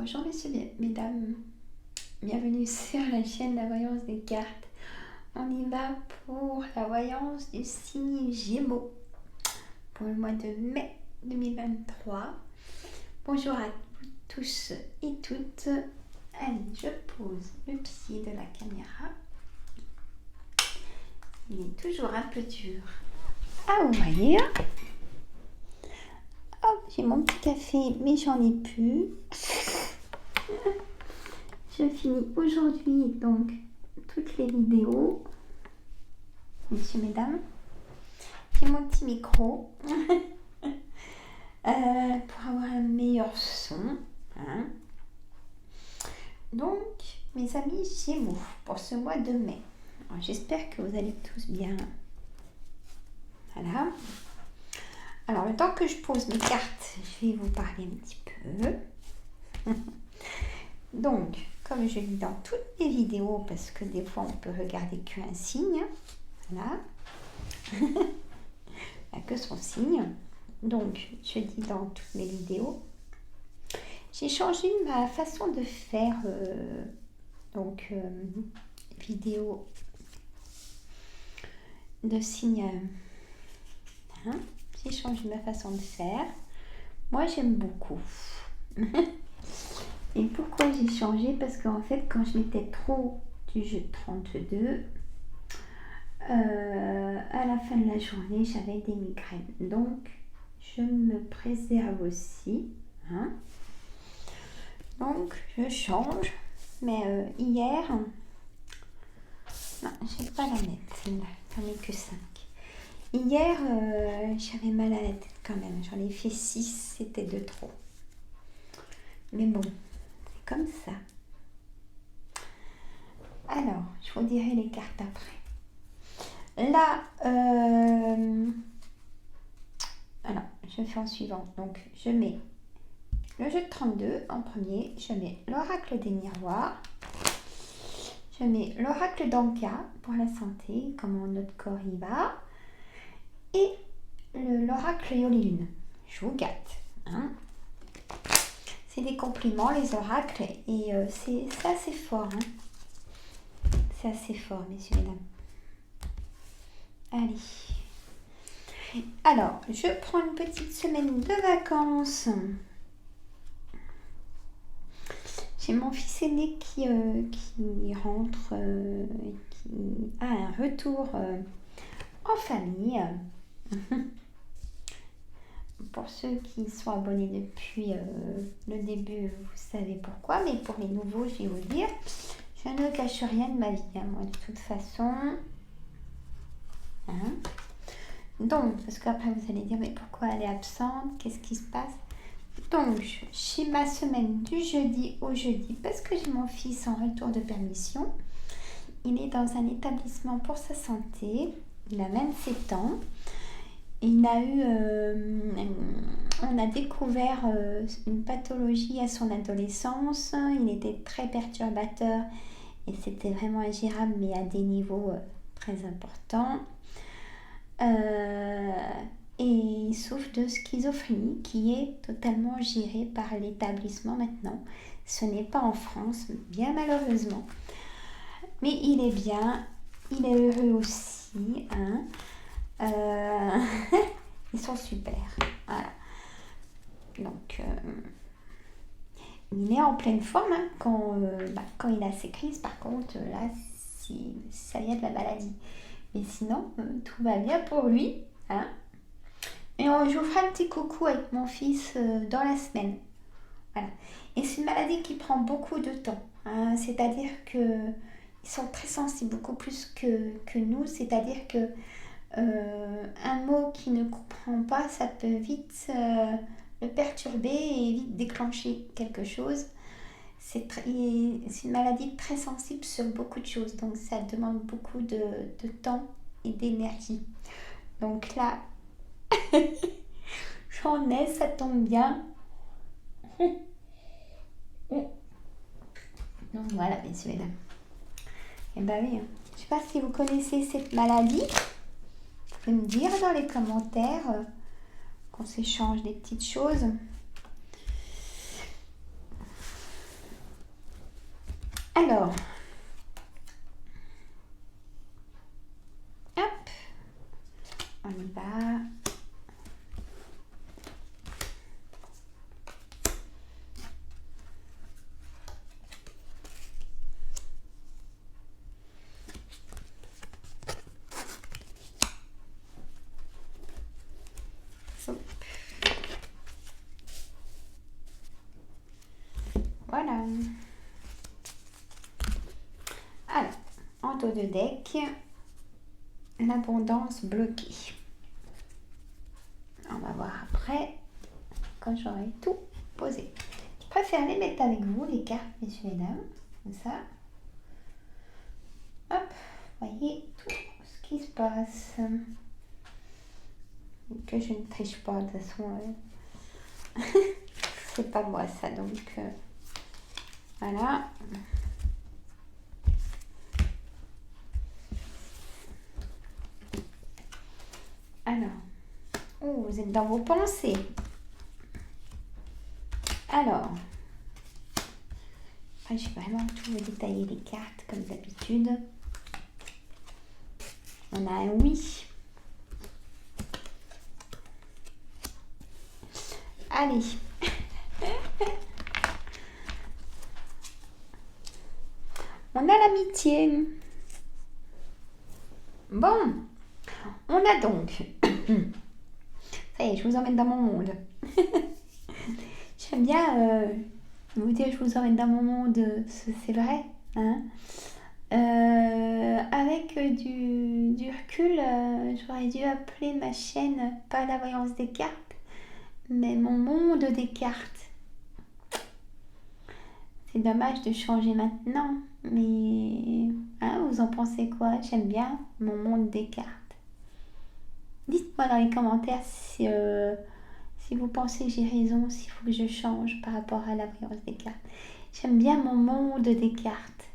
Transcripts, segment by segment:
Bonjour messieurs, mesdames, bienvenue sur la chaîne La Voyance des cartes. On y va pour la voyance du signe Gémeaux pour le mois de mai 2023. Bonjour à tous et toutes. Allez, je pose le pied de la caméra. Il est toujours un peu dur à ouvrir. Hop, j'ai mon petit café, mais j'en ai plus. Je finis aujourd'hui donc toutes les vidéos, messieurs, mesdames. J'ai mon petit micro pour avoir un meilleur son. Hein. Donc, mes amis Gémeaux, pour ce mois de mai. J'espère que vous allez tous bien. Voilà. Alors, le temps que je pose mes cartes, je vais vous parler un petit peu. Donc, comme je dis dans toutes les vidéos, parce que des fois on peut regarder qu'un signe, voilà, il n'y a que son signe. Donc, je dis dans toutes mes vidéos, j'ai changé ma façon de faire, vidéo de signes. Hein, j'ai changé ma façon de faire. Moi, j'aime beaucoup. Et pourquoi j'ai changé? Parce qu'en fait, quand je mettais trop du jeu de 32, à la fin de la journée, j'avais des migraines. Donc, je me préserve aussi. Hein. Donc, je change. Mais hier, non, je vais pas la mettre, celle-là. J'en ai que 5. Hier, j'avais mal à la tête quand même. J'en ai fait 6, c'était de trop. Mais bon, c'est comme ça. Alors, je vous dirai les cartes après. Là, alors, je fais en suivant. Donc, je mets le jeu de 32 en premier. Je mets l'oracle des miroirs. Je mets l'oracle d'Anka pour la santé, comment notre corps y va. Et l'oracle Yolilune. Je vous gâte. Hein. C'est des compliments, les oracles. Et c'est assez fort. Hein. C'est assez fort, messieurs et mesdames. Allez. Alors, je prends une petite semaine de vacances. J'ai mon fils aîné qui rentre, qui a un retour en famille. Pour ceux qui sont abonnés depuis le début, vous savez pourquoi. Mais pour les nouveaux, je vais vous dire, je ne cache rien de ma vie. Hein, moi, de toute façon. Hein. Donc, parce qu'après vous allez dire, mais pourquoi elle est absente? Qu'est-ce qui se passe? Donc, j'ai ma semaine du jeudi au jeudi, parce que j'ai mon fils en retour de permission. Il est dans un établissement pour sa santé. Il a 27 ans. On a découvert une pathologie à son adolescence. Il était très perturbateur et c'était vraiment ingérable, mais à des niveaux très importants. Et il souffre de schizophrénie qui est totalement gérée par l'établissement maintenant. Ce n'est pas en France, bien malheureusement. Mais il est bien, il est heureux aussi. Hein. Ils sont super. Voilà. Donc, il est en pleine forme hein, quand il a ses crises. Par contre, là, ça y est de la maladie. Mais sinon, tout va bien pour lui. Hein. Et je vous ferai un petit coucou avec mon fils dans la semaine. Voilà. Et c'est une maladie qui prend beaucoup de temps. Hein. C'est-à-dire qu'ils sont très sensibles, beaucoup plus que nous. C'est-à-dire que un mot qu'il ne comprend pas, ça peut vite le perturber et vite déclencher quelque chose. C'est une maladie très sensible sur beaucoup de choses, donc ça demande beaucoup de temps et d'énergie. Donc là, j'en ai, ça tombe bien. Donc voilà, messieurs et mesdames. Et ben oui, je ne sais pas si vous connaissez cette maladie. Vous pouvez me dire dans les commentaires qu'on s'échange des petites choses. Alors, hop, on y va. Voilà. Alors, en dos de deck, l'abondance bloquée. On va voir après, quand j'aurai tout posé. Je préfère les mettre avec vous, les cartes, messieurs et dames. Comme ça. Hop, voyez tout ce qui se passe. Que je ne triche pas, de toute façon. C'est pas moi ça, donc voilà. Alors, oh, vous êtes dans vos pensées. Alors, je vais vraiment tout vous détailler les cartes comme d'habitude. On a un oui. Allez. On a l'amitié. Bon, on a donc... Ça y est, je vous emmène dans mon monde. J'aime bien vous dire je vous emmène dans mon monde, c'est vrai. Hein. Avec du recul, j'aurais dû appeler ma chaîne pas la voyance des cartes, mais mon monde des cartes. C'est dommage de changer maintenant, mais hein, vous en pensez quoi? J'aime bien mon monde des cartes. Dites-moi dans les commentaires si vous pensez que j'ai raison, s'il faut que je change par rapport à la voyance des cartes. J'aime bien mon monde des cartes.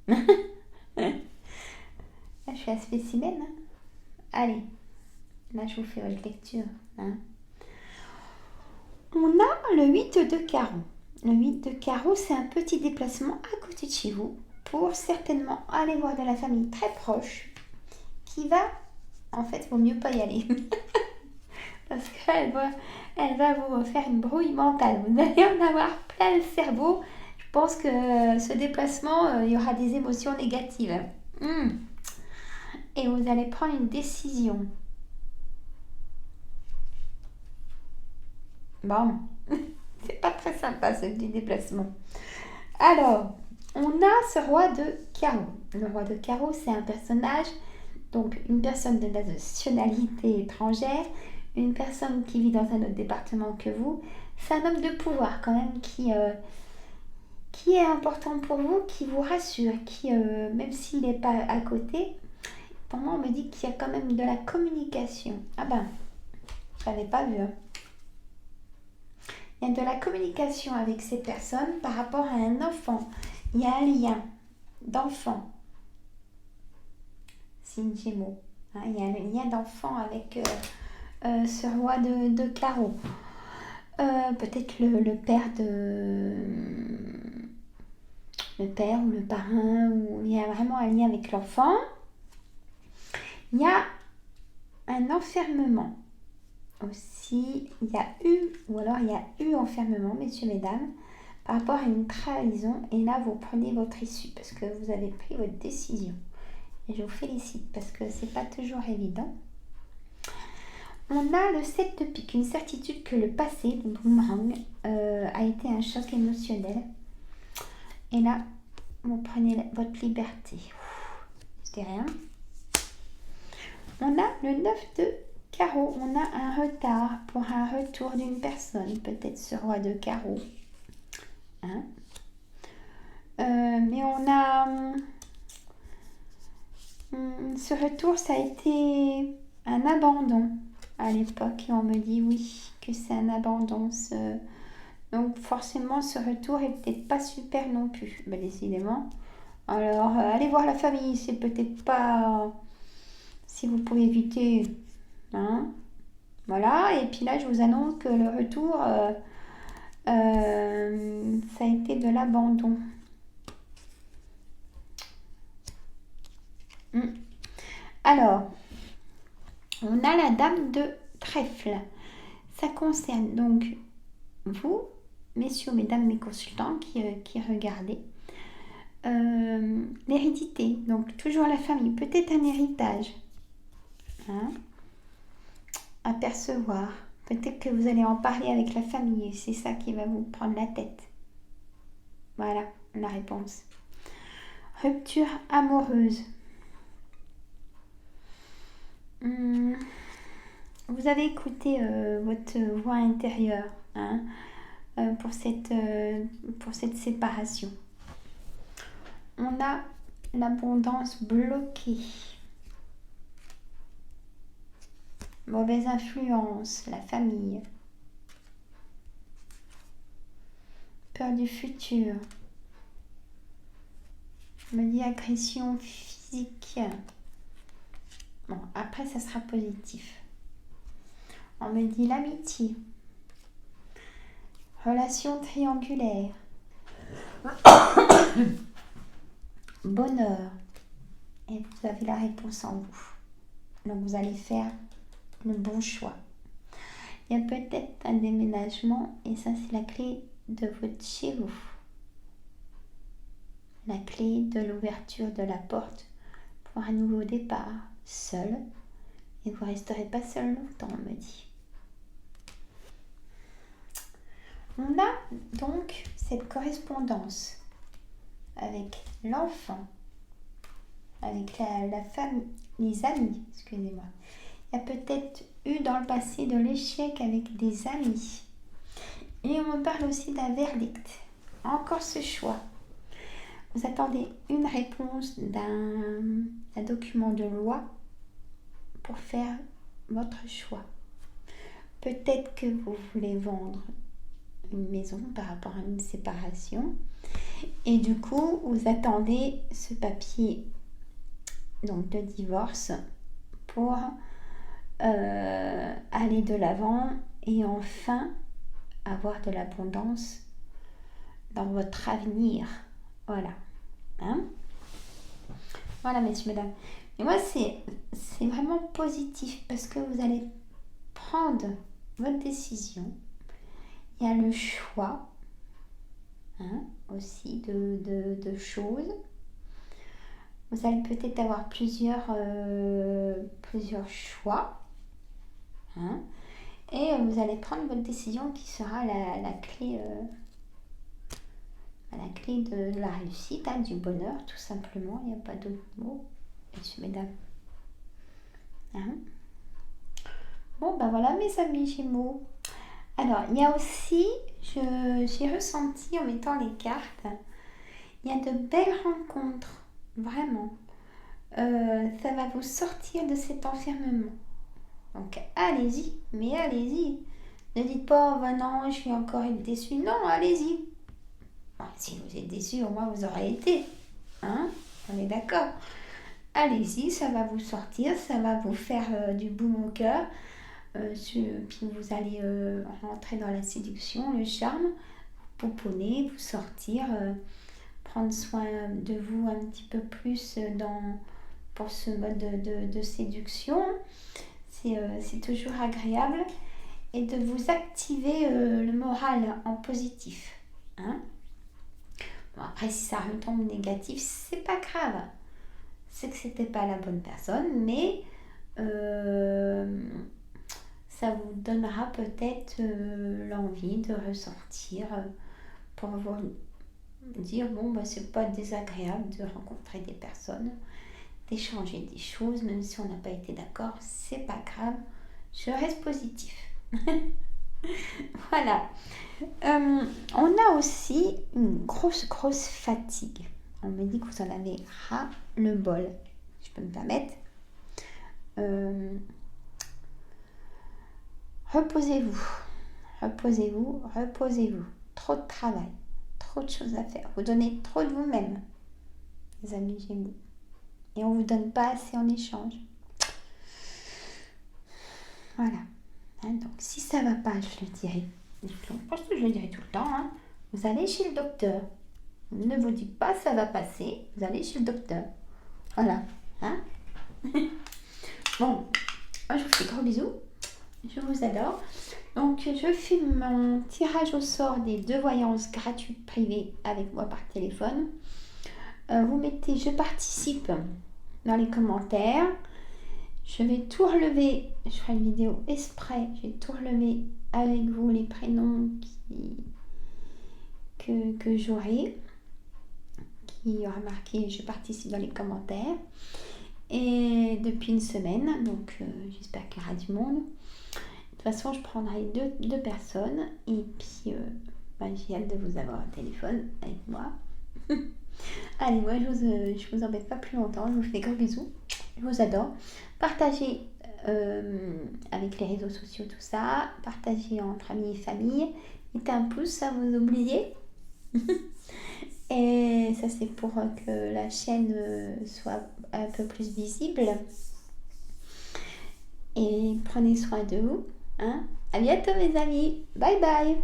Là, je suis à spécimen. Hein. Allez, là je vous fais votre lecture. Hein. On a le 8 de carreau. Le 8 de carreau, c'est un petit déplacement à côté de chez vous pour certainement aller voir de la famille très proche qui va, en fait, il vaut mieux pas y aller. Parce qu'elle va vous faire une brouille mentale. Vous allez en avoir plein le cerveau. Je pense que ce déplacement, il y aura des émotions négatives. Et vous allez prendre une décision. Bon, c'est pas très sympa ce petit déplacement. Alors, on a ce roi de carreau. Le roi de carreau, c'est un personnage, donc une personne de nationalité étrangère, une personne qui vit dans un autre département que vous. C'est un homme de pouvoir quand même qui est important pour vous, qui vous rassure, qui, même s'il n'est pas à côté, pour moi on me dit qu'il y a quand même de la communication. Ah ben, je n'avais pas vu. Hein. Il y a de la communication avec ces personnes par rapport à un enfant. Il y a un lien d'enfant. Signe Gémeaux. Hein, il y a un lien d'enfant avec ce roi de carreau. Peut-être le père le père ou le parrain, ou il y a vraiment un lien avec l'enfant. Il y a un enfermement aussi. Il y a eu enfermement, messieurs, mesdames, par rapport à une trahison. Et là, vous prenez votre issue parce que vous avez pris votre décision. Et je vous félicite parce que c'est pas toujours évident. On a le 7 de pique, une certitude que le passé, le boomerang, a été un choc émotionnel. Et là, vous prenez votre liberté. C'était rien. On a le 9 de carreau. On a un retard pour un retour d'une personne. Peut-être ce roi de carreau. Hein? Mais on a... ce retour, ça a été un abandon à l'époque. Et on me dit oui, que c'est un abandon. Donc forcément, ce retour est peut-être pas super non plus. Ben, décidément. Alors, allez voir la famille. C'est peut-être pas... si vous pouvez éviter... Hein? Voilà. Et puis là, je vous annonce que le retour... ça a été de l'abandon. Hmm. Alors, on a la dame de trèfle. Ça concerne donc vous, messieurs, mesdames, mes consultants qui regardez. L'hérédité, donc toujours la famille, peut-être un héritage hein, à percevoir. Peut-être que vous allez en parler avec la famille et c'est ça qui va vous prendre la tête. Voilà la réponse. Rupture amoureuse. Vous avez écouté votre voix intérieure hein, pour cette séparation. On a l'abondance bloquée. Mauvaise influence, la famille. Peur du futur. Je me dis agression physique. Bon, après, ça sera positif. On me dit l'amitié. Relation triangulaire. Bonheur. Et vous avez la réponse en vous. Donc, vous allez faire le bon choix. Il y a peut-être un déménagement et ça, c'est la clé de votre chez vous. La clé de l'ouverture de la porte pour un nouveau départ, seul. Et vous ne resterez pas seul longtemps, on me dit. On a donc cette correspondance avec l'enfant, avec la famille, les amis, excusez-moi. Il y a peut-être eu dans le passé de l'échec avec des amis. Et on me parle aussi d'un verdict. Encore ce choix. Vous attendez une réponse d'un document de loi pour faire votre choix. Peut-être que vous voulez vendre une maison par rapport à une séparation et du coup vous attendez ce papier donc de divorce pour aller de l'avant et enfin avoir de l'abondance dans votre avenir. Voilà. Hein? Voilà, messieurs, mesdames. Et moi, c'est vraiment positif parce que vous allez prendre votre décision. Il y a le choix hein, aussi de choses. Vous allez peut-être avoir plusieurs choix. Hein, et vous allez prendre votre décision qui sera la clé de la réussite, hein, du bonheur, tout simplement. Il n'y a pas d'autre mot, messieurs, mesdames. Hein? Bon, ben voilà, mes amis Gémeaux. Alors, il y a aussi, j'ai ressenti en mettant les cartes, il y a de belles rencontres, vraiment. Ça va vous sortir de cet enfermement. Donc, allez-y, mais allez-y. Ne dites pas, oh, ben non, je vais encore être déçue. Non, allez-y. Bon, si vous êtes déçu, au moins vous aurez été. Hein? On est d'accord. Allez-y, ça va vous sortir, ça va vous faire du baume au cœur. Puis vous allez rentrer dans la séduction, le charme, vous pouponner, vous sortir, prendre soin de vous un petit peu plus pour ce mode de séduction. C'est toujours agréable et de vous activer le moral en positif. Hein? Bon, après, si ça retombe négatif, c'est pas grave. C'est que c'était pas la bonne personne, mais ça vous donnera peut-être l'envie de ressortir pour vous dire bon bah c'est pas désagréable de rencontrer des personnes, d'échanger des choses, même si on n'a pas été d'accord, c'est pas grave, je reste positif. Voilà. On a aussi une grosse fatigue. On me dit que vous en avez ras le bol. Je peux me permettre. Reposez-vous. Reposez-vous. Reposez-vous. Trop de travail. Trop de choses à faire. Vous donnez trop de vous-même, les amis Gémeaux. Et on ne vous donne pas assez en échange. Voilà. Hein, donc, si ça ne va pas, je le dirai. Je pense que je le dirai tout le temps. Hein. Vous allez chez le docteur. Ne vous dites pas ça va passer. Vous allez chez le docteur. Voilà. Hein. Bon, moi je vous fais gros bisous. Je vous adore. Donc, je fais mon tirage au sort des 2 voyances gratuites privées avec moi par téléphone. Vous mettez « Je participe » dans les commentaires. Je vais tout relever. Je ferai une vidéo exprès. Je vais tout relever avec vous les prénoms que j'aurai. Qui aura marqué « Je participe » dans les commentaires. Et depuis une semaine, donc j'espère qu'il y aura du monde. De toute façon, je prendrai deux personnes et puis j'ai hâte de vous avoir au téléphone avec moi. Allez, moi je vous embête pas plus longtemps, je vous fais des gros bisous, je vous adore. Partagez avec les réseaux sociaux tout ça, partagez entre amis et famille, mettez un pouce, ça vous oubliez. Et ça c'est pour que la chaîne soit un peu plus visible. Et prenez soin de vous. Hein. À bientôt mes amis. Bye bye.